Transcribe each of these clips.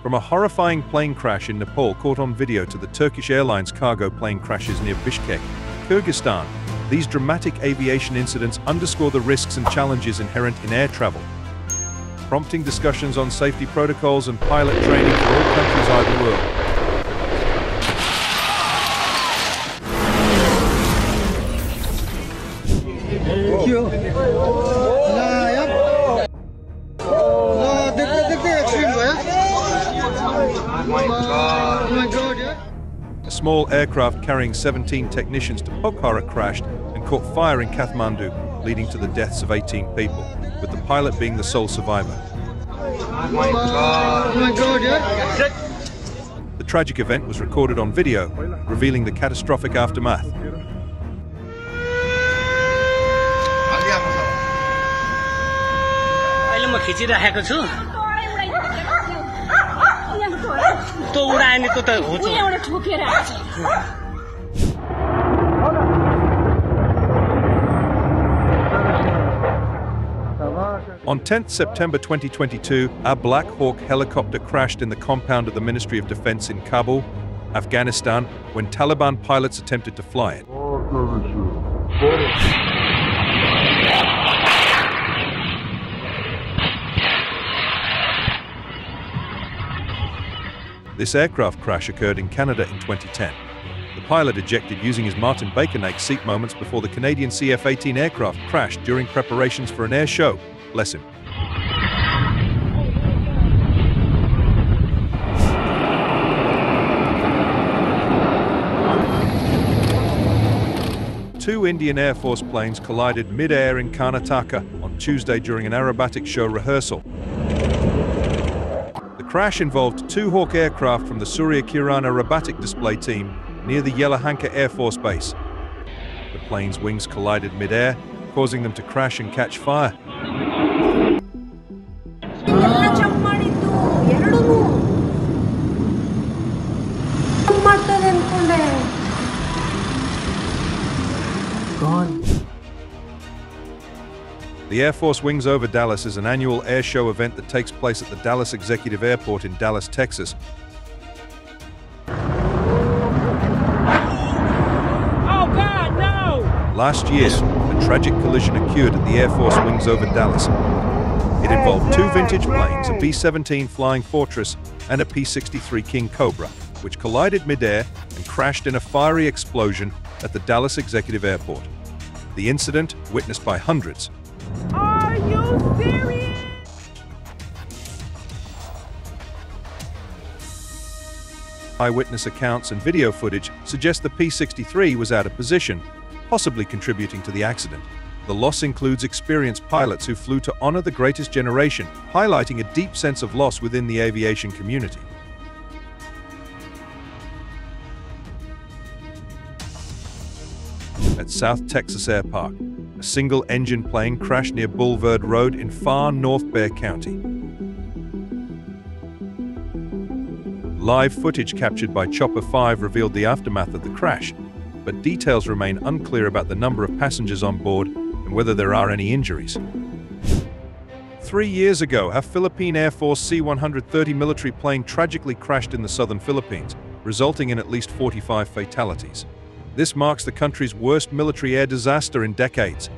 From a horrifying plane crash in Nepal caught on video to the Turkish Airlines cargo plane crashes near Bishkek, Kyrgyzstan, these dramatic aviation incidents underscore the risks and challenges inherent in air travel, prompting discussions on safety protocols and pilot training for all countries of the world. A small aircraft carrying 17 technicians to Pokhara crashed and caught fire in Kathmandu, leading to the deaths of 18 people, with the pilot being the sole survivor. The tragic event was recorded on video, revealing the catastrophic aftermath. On 10th September 2022, a Black Hawk helicopter crashed in the compound of the Ministry of Defense in Kabul, Afghanistan, when Taliban pilots attempted to fly it. This aircraft crash occurred in Canada in 2010. The pilot ejected using his Martin Baker-Nake seat moments before the Canadian CF-18 aircraft crashed during preparations for an air show. Bless him. Two Indian Air Force planes collided mid-air in Karnataka on Tuesday during an aerobatic show rehearsal. The crash involved two Hawk aircraft from the Surya Kiran aerobatic display team near the Yelahanka Air Force Base. The plane's wings collided mid-air, causing them to crash and catch fire. The Air Force Wings Over Dallas is an annual air show event that takes place at the Dallas Executive Airport in Dallas, Texas. Oh God, no! Last year, a tragic collision occurred at the Air Force Wings Over Dallas. It involved two vintage planes, a B-17 Flying Fortress and a P-63 King Cobra, which collided mid-air and crashed in a fiery explosion at the Dallas Executive Airport. The incident, witnessed by hundreds. Are you serious? Eyewitness accounts and video footage suggest the P-63 was out of position, possibly contributing to the accident. The loss includes experienced pilots who flew to honor the greatest generation, highlighting a deep sense of loss within the aviation community. At South Texas Air Park, a single-engine plane crashed near Boulevard Road in far North Bexar County. Live footage captured by Chopper 5 revealed the aftermath of the crash, but details remain unclear about the number of passengers on board and whether there are any injuries. 3 years ago, a Philippine Air Force C-130 military plane tragically crashed in the southern Philippines, resulting in at least 45 fatalities. This marks the country's worst military air disaster in decades.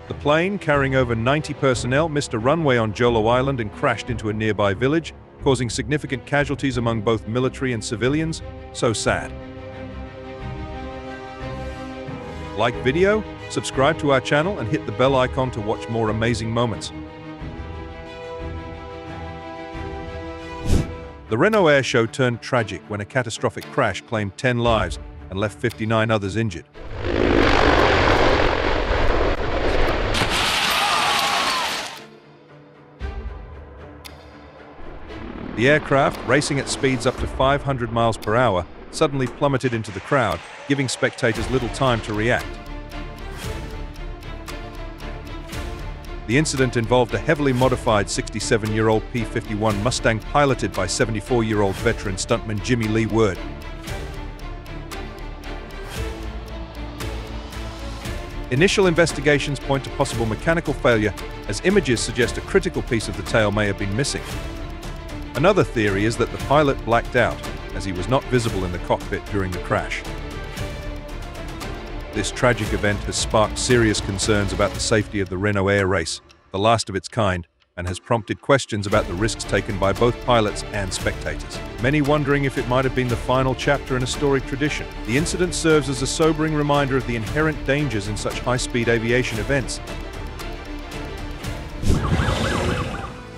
The plane, carrying over 90 personnel, missed a runway on Jolo Island and crashed into a nearby village, causing significant casualties among both military and civilians. So sad. Like video, subscribe to our channel and hit the bell icon to watch more amazing moments. The Reno Air Show turned tragic when a catastrophic crash claimed 10 lives and left 59 others injured. The aircraft, racing at speeds up to 500 miles per hour, suddenly plummeted into the crowd, giving spectators little time to react. The incident involved a heavily modified 67-year-old P-51 Mustang piloted by 74-year-old veteran stuntman Jimmie Lee Word. Initial investigations point to possible mechanical failure, as images suggest a critical piece of the tail may have been missing. Another theory is that the pilot blacked out, as he was not visible in the cockpit during the crash. This tragic event has sparked serious concerns about the safety of the Reno Air Race, the last of its kind, and has prompted questions about the risks taken by both pilots and spectators. Many wondering if it might have been the final chapter in a storied tradition. The incident serves as a sobering reminder of the inherent dangers in such high-speed aviation events.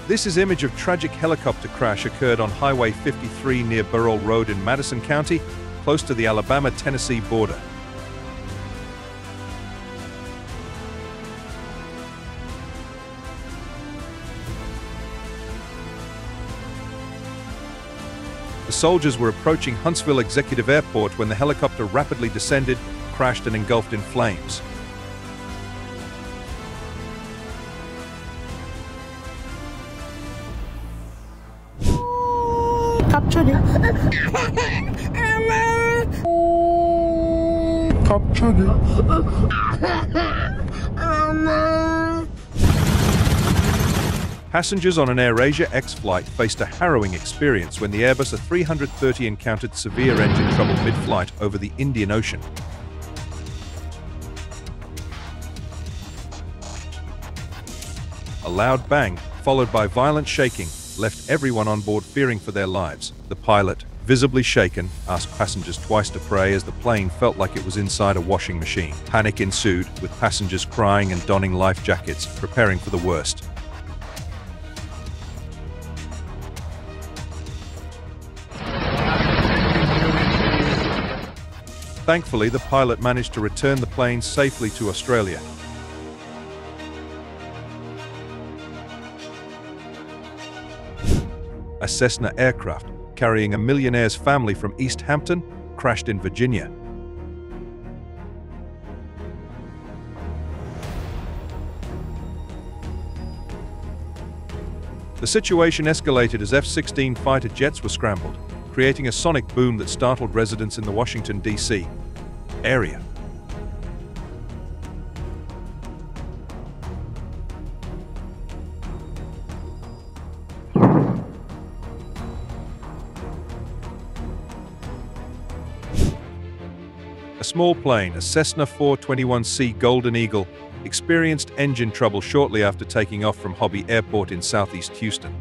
This is image of tragic helicopter crash occurred on Highway 53 near Burrell Road in Madison County, close to the Alabama-Tennessee border. The soldiers were approaching Huntsville Executive Airport when the helicopter rapidly descended, crashed, and engulfed in flames. Captured it. Captured it. Passengers on an AirAsia X flight faced a harrowing experience when the Airbus A330 encountered severe engine trouble mid-flight over the Indian Ocean. A loud bang, followed by violent shaking, left everyone on board fearing for their lives. The pilot, visibly shaken, asked passengers twice to pray as the plane felt like it was inside a washing machine. Panic ensued, with passengers crying and donning life jackets, preparing for the worst. Thankfully, the pilot managed to return the plane safely to Australia. A Cessna aircraft carrying a millionaire's family from East Hampton crashed in Virginia. The situation escalated as F-16 fighter jets were scrambled, creating a sonic boom that startled residents in the Washington, D.C. area. A small plane, a Cessna 421C Golden Eagle, experienced engine trouble shortly after taking off from Hobby Airport in southeast Houston.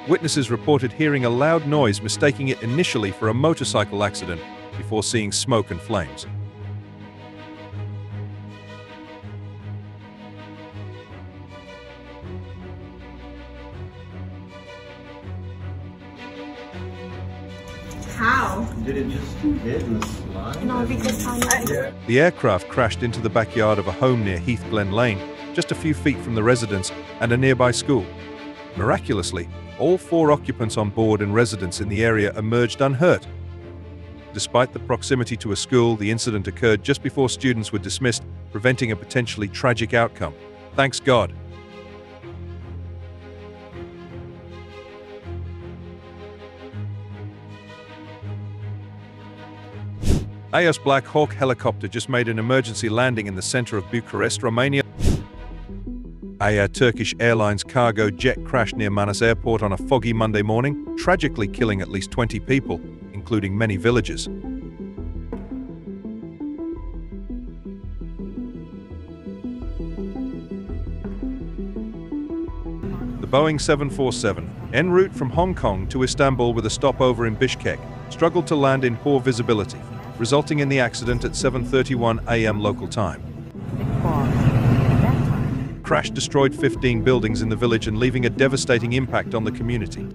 Witnesses reported hearing a loud noise, mistaking it initially for a motorcycle accident before seeing smoke and flames. How? Did it just hit and slide? No, because The aircraft crashed into the backyard of a home near Heath Glen Lane, just a few feet from the residence and a nearby school. Miraculously, all 4 occupants on board and residents in the area emerged unhurt. Despite the proximity to a school, the incident occurred just before students were dismissed, preventing a potentially tragic outcome. Thanks God. AS Black Hawk helicopter just made an emergency landing in the center of Bucharest, Romania. A Turkish Airlines cargo jet crashed near Manas Airport on a foggy Monday morning, tragically killing at least 20 people, including many villagers. The Boeing 747, en route from Hong Kong to Istanbul with a stopover in Bishkek, struggled to land in poor visibility, resulting in the accident at 7:31 a.m. local time. Crash destroyed 15 buildings in the village and leaving a devastating impact on the community.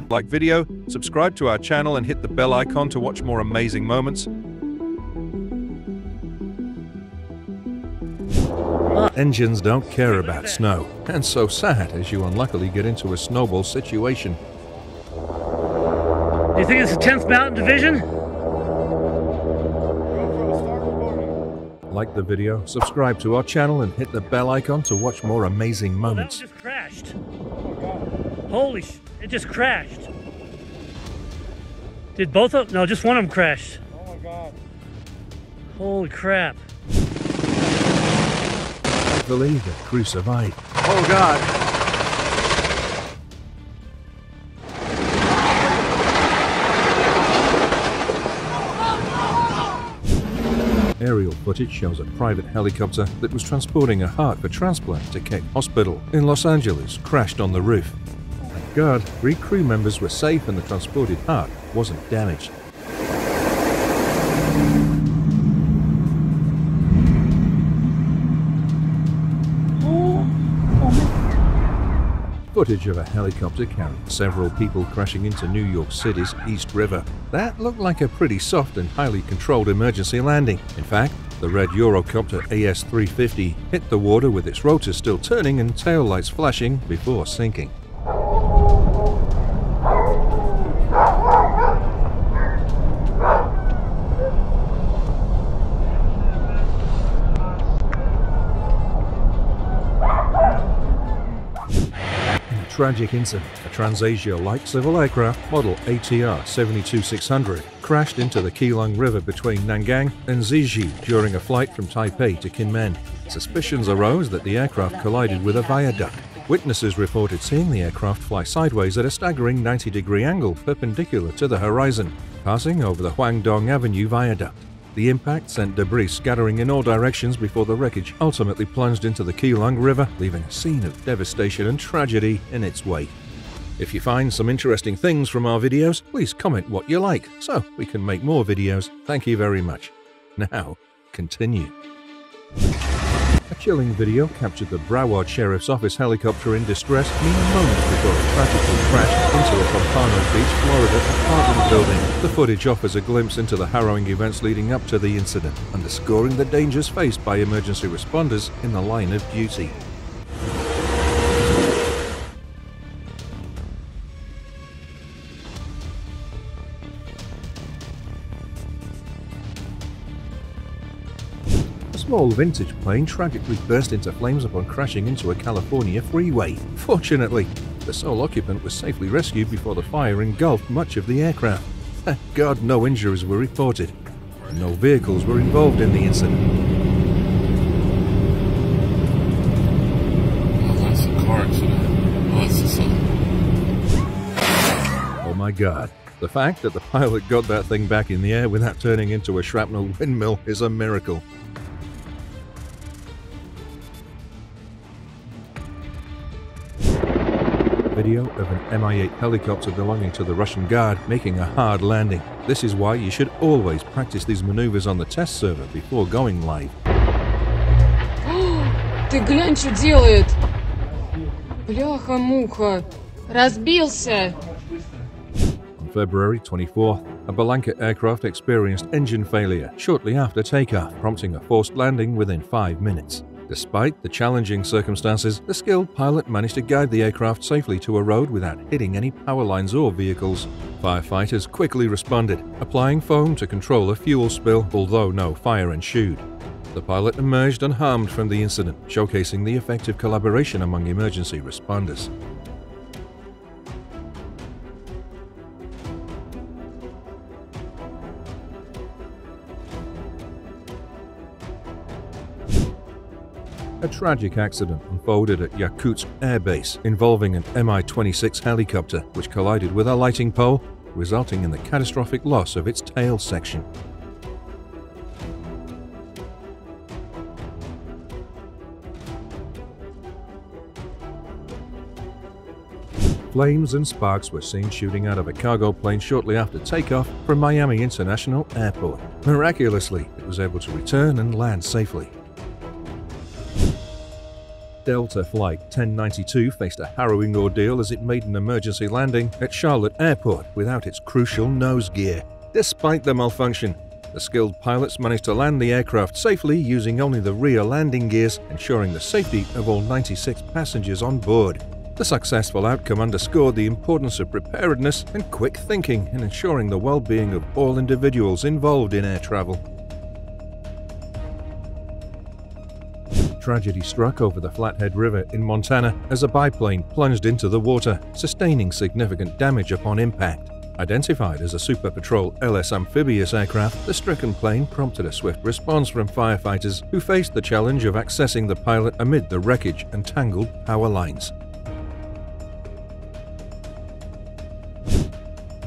Like video, subscribe to our channel and hit the bell icon to watch more amazing moments. Engines don't care about snow, and so sad as you unluckily get into a snowball situation. Do you think it's the 10th Mountain Division? Like the video, subscribe to our channel and hit the bell icon to watch more amazing moments. Just crashed. crashed. Holy sh! It just crashed. Did both of them? No, just one of them crashed. Oh my God. Holy crap. Thankfully, the crew survived. Oh God. Aerial footage shows a private helicopter that was transporting a heart for transplant to Keck Hospital in Los Angeles crashed on the roof. Thank God, 3 crew members were safe and the transported heart wasn't damaged. Footage of a helicopter carrying several people crashing into New York City's East River. That looked like a pretty soft and highly controlled emergency landing. In fact, the red Eurocopter AS-350 hit the water with its rotors still turning and tail lights flashing before sinking. Tragic incident. A Transasia light civil aircraft model ATR 72600 crashed into the Keelung River between Nangang and Zizhi during a flight from Taipei to Kinmen. Suspicions arose that the aircraft collided with a viaduct. Witnesses reported seeing the aircraft fly sideways at a staggering 90-degree angle perpendicular to the horizon, passing over the Huangdong Avenue viaduct. The impact sent debris scattering in all directions before the wreckage ultimately plunged into the Keelung River, leaving a scene of devastation and tragedy in its wake. If you find some interesting things from our videos, please comment what you like so we can make more videos. Thank you very much. Now, continue. A chilling video captured the Broward Sheriff's Office helicopter in distress mere moments before it tragically crashed into a Pompano Beach, Florida apartment building. The footage offers a glimpse into the harrowing events leading up to the incident, underscoring the dangers faced by emergency responders in the line of duty. A small vintage plane tragically burst into flames upon crashing into a California freeway. Fortunately, the sole occupant was safely rescued before the fire engulfed much of the aircraft. Thank God no injuries were reported, and no vehicles were involved in the incident. Oh, that's a car accident. Oh, that's the sun. Oh my God. The fact that the pilot got that thing back in the air without turning into a shrapnel windmill is a miracle. Video of an Mi-8 helicopter belonging to the Russian Guard making a hard landing. This is why you should always practice these maneuvers on the test server before going live. Ты глянь, что делает! Бляха-муха! Разбился! On February 24th, a Belanca aircraft experienced engine failure shortly after takeoff, prompting a forced landing within 5 minutes. Despite the challenging circumstances, the skilled pilot managed to guide the aircraft safely to a road without hitting any power lines or vehicles. Firefighters quickly responded, applying foam to control a fuel spill, although no fire ensued. The pilot emerged unharmed from the incident, showcasing the effective collaboration among emergency responders. A tragic accident unfolded at Yakutsk Air Base involving an Mi-26 helicopter which collided with a lighting pole, resulting in the catastrophic loss of its tail section. Flames and sparks were seen shooting out of a cargo plane shortly after takeoff from Miami International Airport. Miraculously, it was able to return and land safely. Delta Flight 1092 faced a harrowing ordeal as it made an emergency landing at Charlotte Airport without its crucial nose gear. Despite the malfunction, the skilled pilots managed to land the aircraft safely using only the rear landing gears, ensuring the safety of all 96 passengers on board. The successful outcome underscored the importance of preparedness and quick thinking in ensuring the well-being of all individuals involved in air travel. Tragedy struck over the Flathead River in Montana as a biplane plunged into the water, sustaining significant damage upon impact. Identified as a Super Patrol LS amphibious aircraft, the stricken plane prompted a swift response from firefighters who faced the challenge of accessing the pilot amid the wreckage and tangled power lines.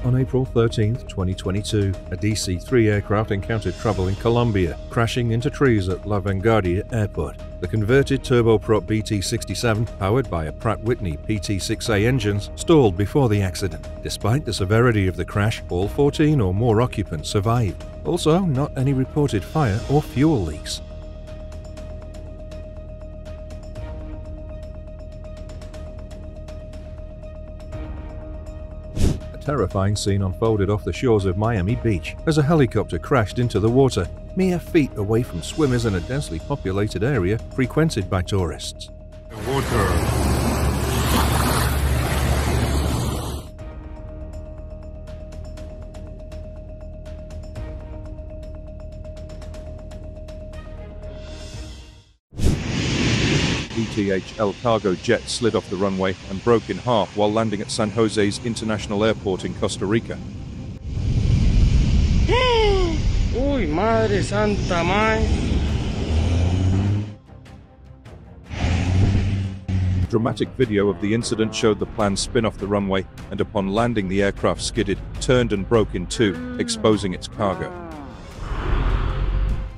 On April 13, 2022, a DC-3 aircraft encountered trouble in Colombia, crashing into trees at La Vanguardia Airport. The converted turboprop BT-67, powered by a Pratt & Whitney PT-6A engines, stalled before the accident. Despite the severity of the crash, all 14 or more occupants survived. Also, not any reported fire or fuel leaks. Terrifying scene unfolded off the shores of Miami Beach as a helicopter crashed into the water, mere feet away from swimmers in a densely populated area frequented by tourists. ETHL cargo jet slid off the runway and broke in half while landing at San Jose's International Airport in Costa Rica. Uy, madre santa, mae. Dramatic video of the incident showed the plane spin off the runway, and upon landing the aircraft skidded, turned and broke in two, exposing its cargo.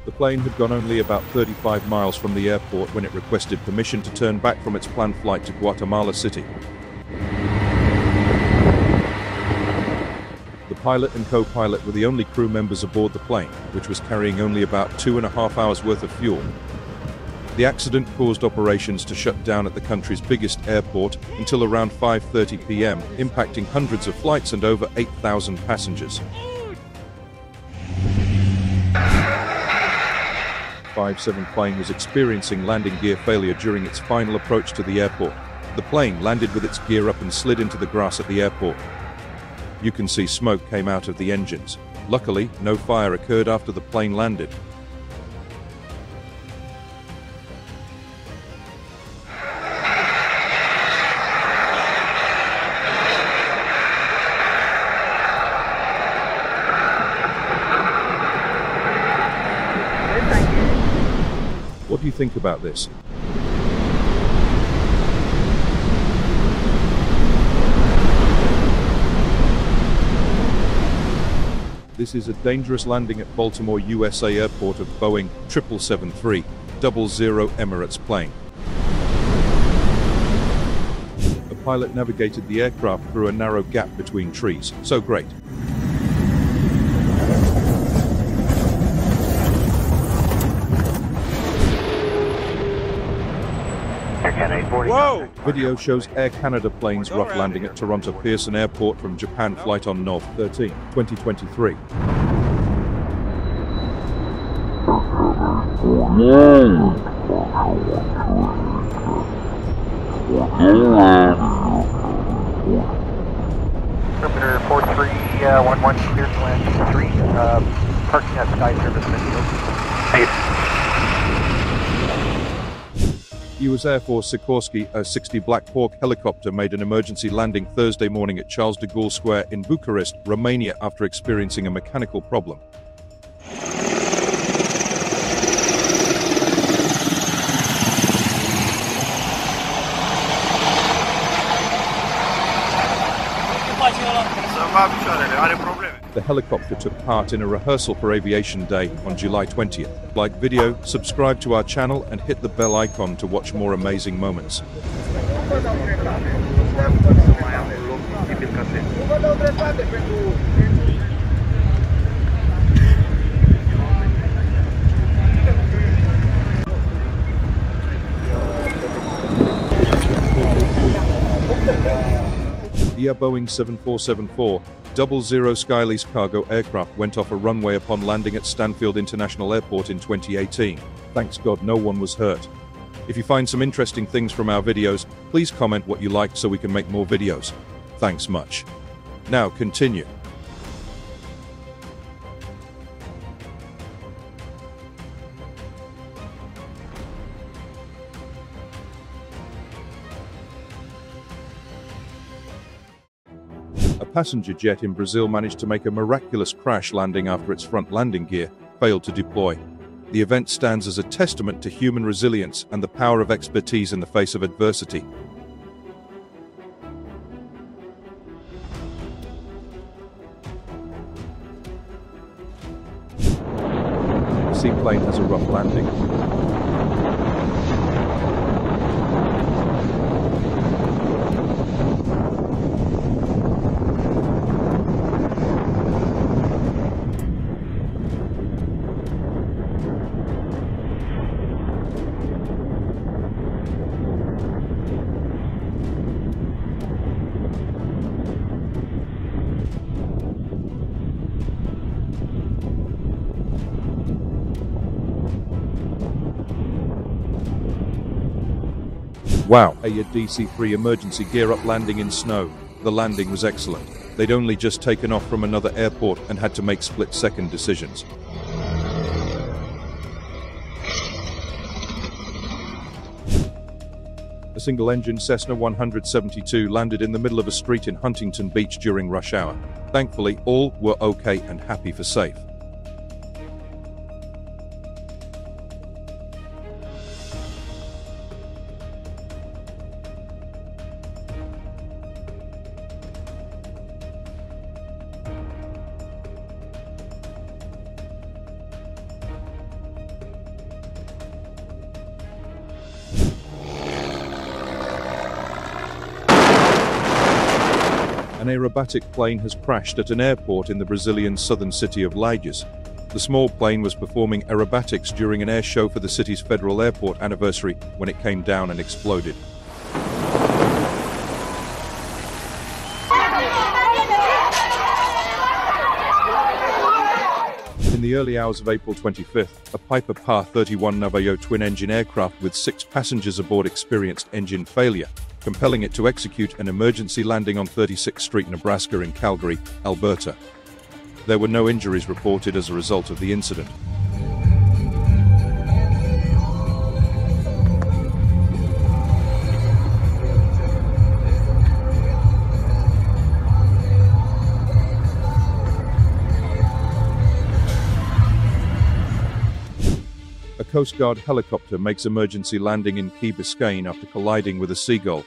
The plane had gone only about 35 miles from the airport when it requested permission to turn back from its planned flight to Guatemala City. The pilot and co-pilot were the only crew members aboard the plane, which was carrying only about 2.5 hours worth of fuel. The accident caused operations to shut down at the country's biggest airport until around 5:30 p.m., impacting hundreds of flights and over 8,000 passengers. 57 plane was experiencing landing gear failure during its final approach to the airport. The plane landed with its gear up and slid into the grass at the airport. You can see smoke came out of the engines. Luckily, no fire occurred after the plane landed. What do you think about this? This is a dangerous landing at Baltimore, USA airport of Boeing 777-300 Emirates plane. The pilot navigated the aircraft through a narrow gap between trees. So great. Whoa! Video shows Air Canada planes rough landing at Toronto Pearson Airport from Japan flight on Nov 13, 2023. Interpreter 4311 cleared to land 3, parking at Sky Service Video. U.S. Air Force Sikorsky A-60 Black Hawk helicopter made an emergency landing Thursday morning at Charles de Gaulle Square in Bucharest, Romania after experiencing a mechanical problem. The helicopter took part in a rehearsal for Aviation Day on July 20th. Like video, subscribe to our channel and hit the bell icon to watch more amazing moments. The Boeing 7474-00 Skylease cargo aircraft went off a runway upon landing at Stanfield International Airport in 2018. Thanks God no one was hurt. If you find some interesting things from our videos, please comment what you liked so we can make more videos. Thanks much. Now continue. A passenger jet in Brazil managed to make a miraculous crash landing after its front landing gear failed to deploy. The event stands as a testament to human resilience and the power of expertise in the face of adversity. The seaplane has a rough landing. Wow, a DC-3 emergency gear-up landing in snow. The landing was excellent. They'd only just taken off from another airport and had to make split-second decisions. A single-engine Cessna 172 landed in the middle of a street in Huntington Beach during rush hour. Thankfully, all were okay and happy for safe. An aerobatic plane has crashed at an airport in the Brazilian southern city of Lages. The small plane was performing aerobatics during an air show for the city's federal airport anniversary when it came down and exploded. In the early hours of April 25th, a Piper Pa-31 Navajo twin-engine aircraft with 6 passengers aboard experienced engine failure, compelling it to execute an emergency landing on 36th Street, Nebraska in Calgary, Alberta. There were no injuries reported as a result of the incident. A Coast Guard helicopter makes emergency landing in Key Biscayne after colliding with a seagull.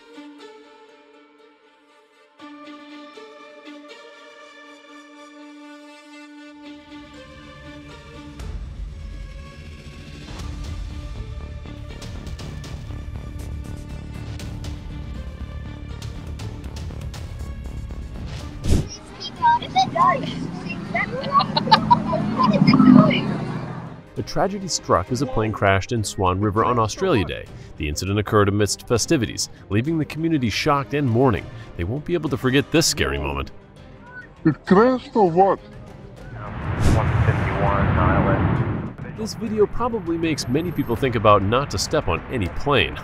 The tragedy struck as a plane crashed in Swan River on Australia Day. The incident occurred amidst festivities, leaving the community shocked and mourning. They won't be able to forget this scary moment. It crashed or what? 151 island. This video probably makes many people think about not to step on any plane.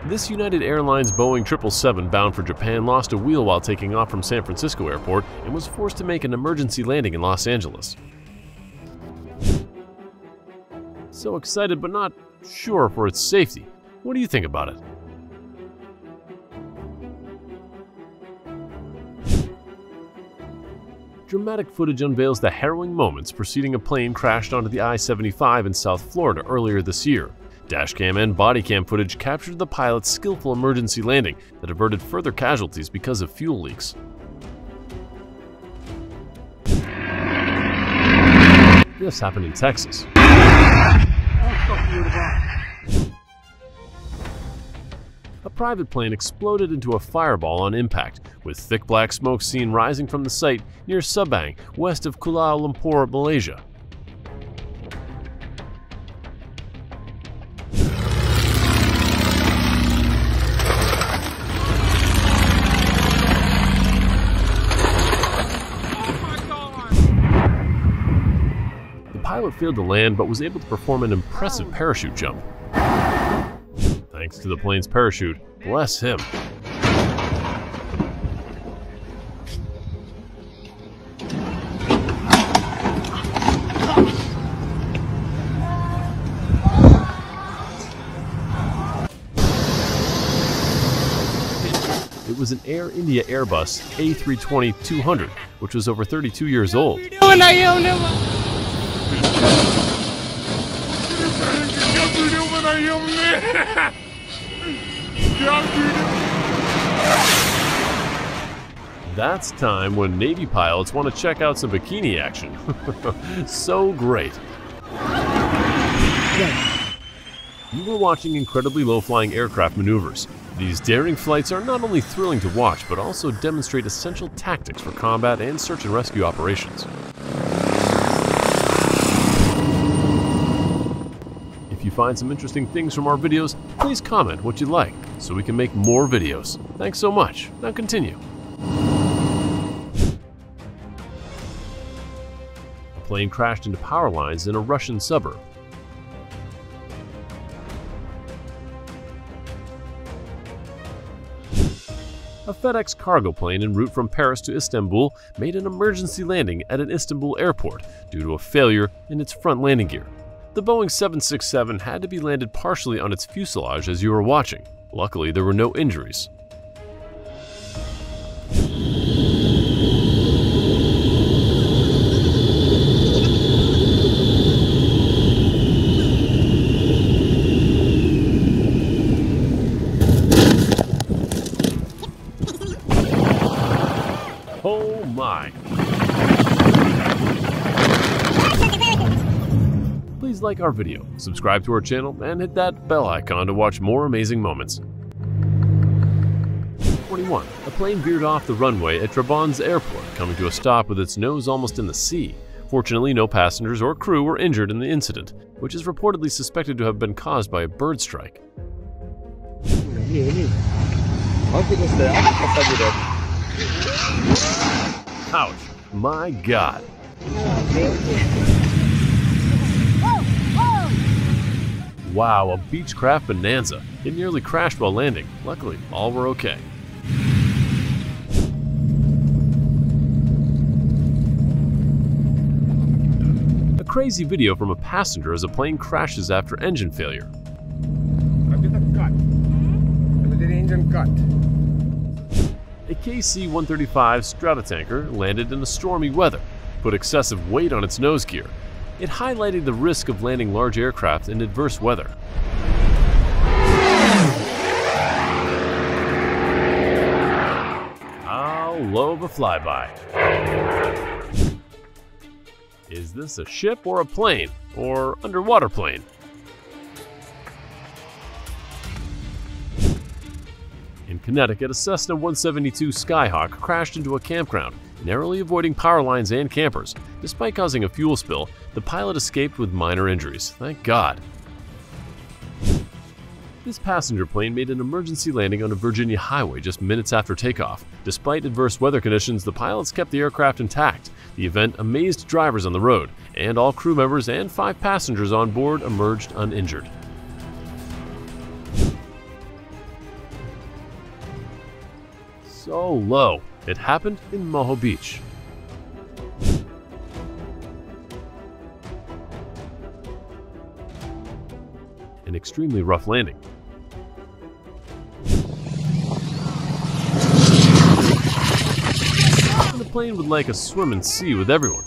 This United Airlines Boeing 777 bound for Japan lost a wheel while taking off from San Francisco Airport and was forced to make an emergency landing in Los Angeles. So excited but not sure for its safety. What do you think about it? Dramatic footage unveils the harrowing moments preceding a plane crashed onto the I-75 in South Florida earlier this year. Dashcam and bodycam footage captured the pilot's skillful emergency landing that averted further casualties because of fuel leaks. This happened in Texas. A private plane exploded into a fireball on impact, with thick black smoke seen rising from the site near Subang, west of Kuala Lumpur, Malaysia. The pilot failed to land but was able to perform an impressive parachute jump. Thanks to the plane's parachute, bless him. It was an Air India Airbus A320-200, which was over 32 years old. That's time when Navy pilots want to check out some bikini action. So great. You were watching incredibly low-flying aircraft maneuvers. These daring flights are not only thrilling to watch, but also demonstrate essential tactics for combat and search and rescue operations. If you find some interesting things from our videos, please comment what you like so we can make more videos. Thanks so much. Now continue. A plane crashed into power lines in a Russian suburb. A FedEx cargo plane en route from Paris to Istanbul made an emergency landing at an Istanbul airport due to a failure in its front landing gear. The Boeing 767 had to be landed partially on its fuselage as you were watching. Luckily, there were no injuries. Oh my! Please like our video, subscribe to our channel, and hit that bell icon to watch more amazing moments. 21. A plane veered off the runway at Trabzon's airport, coming to a stop with its nose almost in the sea. Fortunately, no passengers or crew were injured in the incident, which is reportedly suspected to have been caused by a bird strike. Ouch! My God! Wow, a Beechcraft Bonanza. It nearly crashed while landing. Luckily, all were okay. A crazy video from a passenger as a plane crashes after engine failure. A KC-135 Stratotanker landed in a stormy weather, put excessive weight on its nose gear. It highlighted the risk of landing large aircraft in adverse weather. How low of a flyby. Is this a ship or a plane? Or underwater plane? In Connecticut, a Cessna 172 Skyhawk crashed into a campground, narrowly avoiding power lines and campers. Despite causing a fuel spill, the pilot escaped with minor injuries. Thank God. This passenger plane made an emergency landing on a Virginia highway just minutes after takeoff. Despite adverse weather conditions, the pilots kept the aircraft intact. The event amazed drivers on the road, and all crew members and 5 passengers on board emerged uninjured. So low. It happened in Moho Beach. An extremely rough landing. And the plane would like a swim and sea with everyone.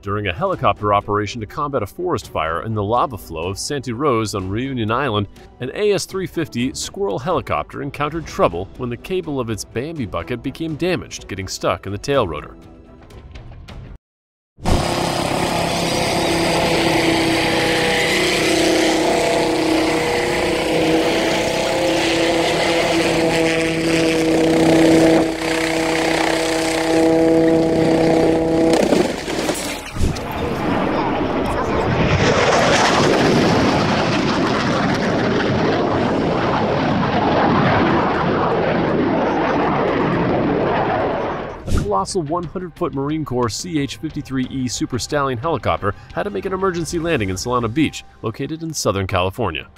During a helicopter operation to combat a forest fire in the lava flow of Santa Rosa on Reunion Island, an AS-350 Squirrel helicopter encountered trouble when the cable of its Bambi bucket became damaged, getting stuck in the tail rotor. Colossal 100-foot Marine Corps CH-53E Super Stallion helicopter had to make an emergency landing in Solana Beach, located in Southern California.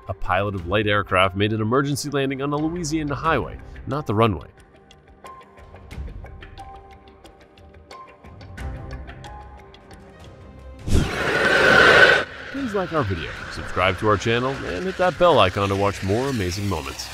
A pilot of light aircraft made an emergency landing on a Louisiana highway, not the runway. please like our video, subscribe to our channel, and hit that bell icon to watch more amazing moments.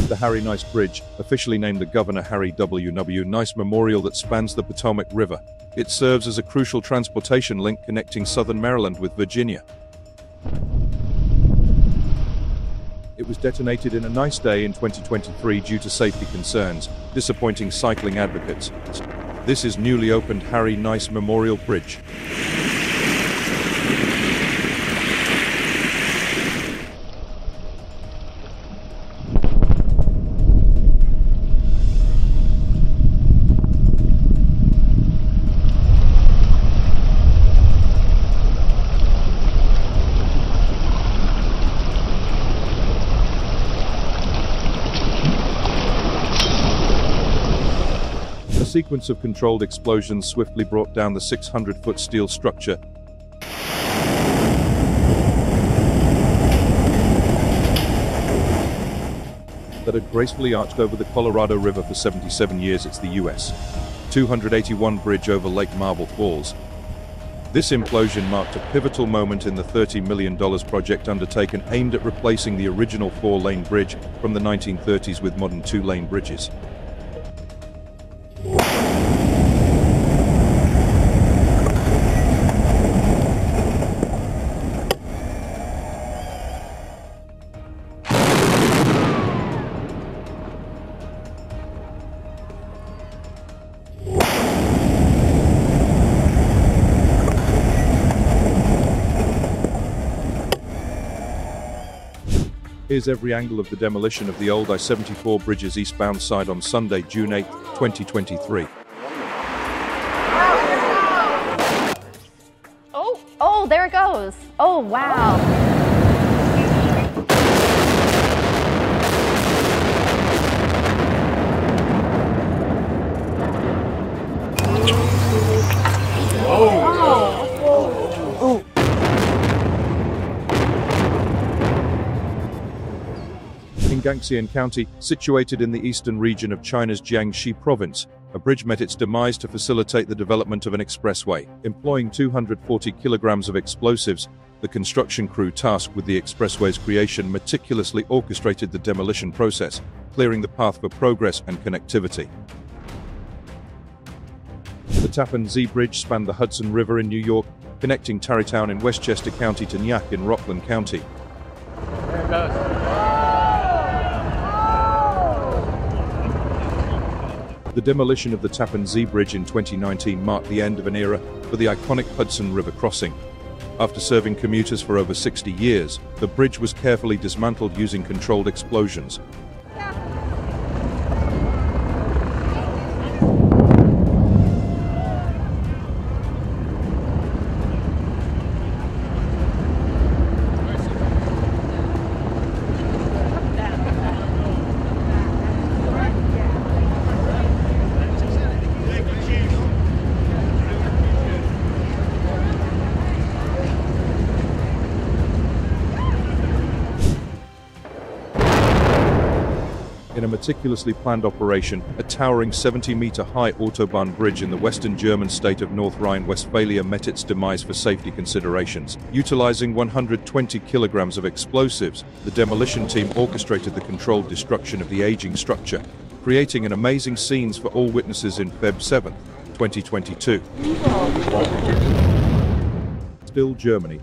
The Harry Nice Bridge, officially named the Governor Harry W. Nice Memorial that spans the Potomac River. It serves as a crucial transportation link connecting southern Maryland with Virginia. It was detonated in a nice day in 2023 due to safety concerns, disappointing cycling advocates. This is newly opened Harry Nice Memorial Bridge. A sequence of controlled explosions swiftly brought down the 600-foot steel structure. That had gracefully arched over the Colorado River for 77 years. It's the US 281 bridge over Lake Marble Falls. This implosion marked a pivotal moment in the $30 million project undertaken aimed at replacing the original 4-lane bridge from the 1930s with modern 2-lane bridges. Here's every angle of the demolition of the old I-74 bridge's eastbound side on Sunday, June 8, 2023. Oh, there it goes. Oh, wow. In Gangxian County, situated in the eastern region of China's Jiangxi province, a bridge met its demise to facilitate the development of an expressway. Employing 240 kilograms of explosives, the construction crew tasked with the expressway's creation meticulously orchestrated the demolition process, clearing the path for progress and connectivity. The Tappan Zee Bridge spanned the Hudson River in New York, connecting Tarrytown in Westchester County to Nyack in Rockland County. There it goes. The demolition of the Tappan Zee Bridge in 2019 marked the end of an era for the iconic Hudson River crossing. After serving commuters for over 60 years, the bridge was carefully dismantled using controlled explosions. In a meticulously planned operation, a towering 70-meter-high Autobahn bridge in the western German state of North Rhine-Westphalia met its demise for safety considerations. Utilizing 120 kilograms of explosives, the demolition team orchestrated the controlled destruction of the aging structure, creating an amazing scenes for all witnesses in Feb 7, 2022. Still Germany.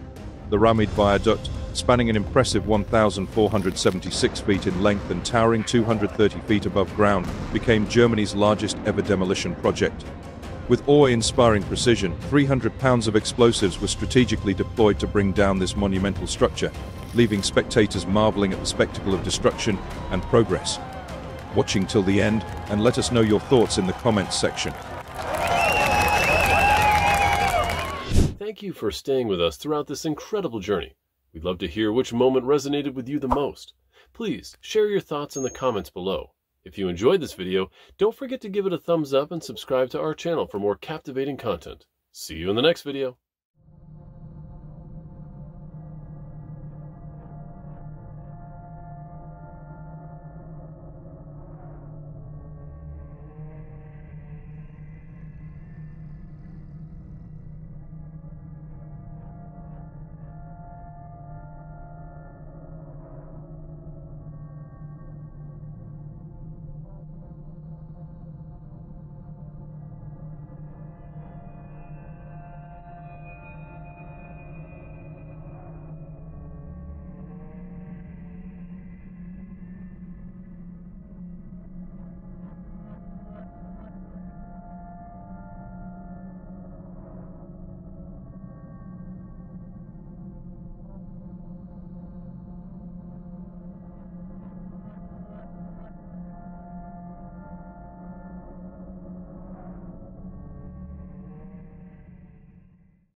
The Ramid Viaduct, spanning an impressive 1,476 feet in length and towering 230 feet above ground, became Germany's largest ever demolition project. With awe-inspiring precision, 300 pounds of explosives were strategically deployed to bring down this monumental structure, leaving spectators marveling at the spectacle of destruction and progress. Watching till the end, and let us know your thoughts in the comments section. Thank you for staying with us throughout this incredible journey. We'd love to hear which moment resonated with you the most. Please share your thoughts in the comments below. If you enjoyed this video, don't forget to give it a thumbs up and subscribe to our channel for more captivating content. See you in the next video.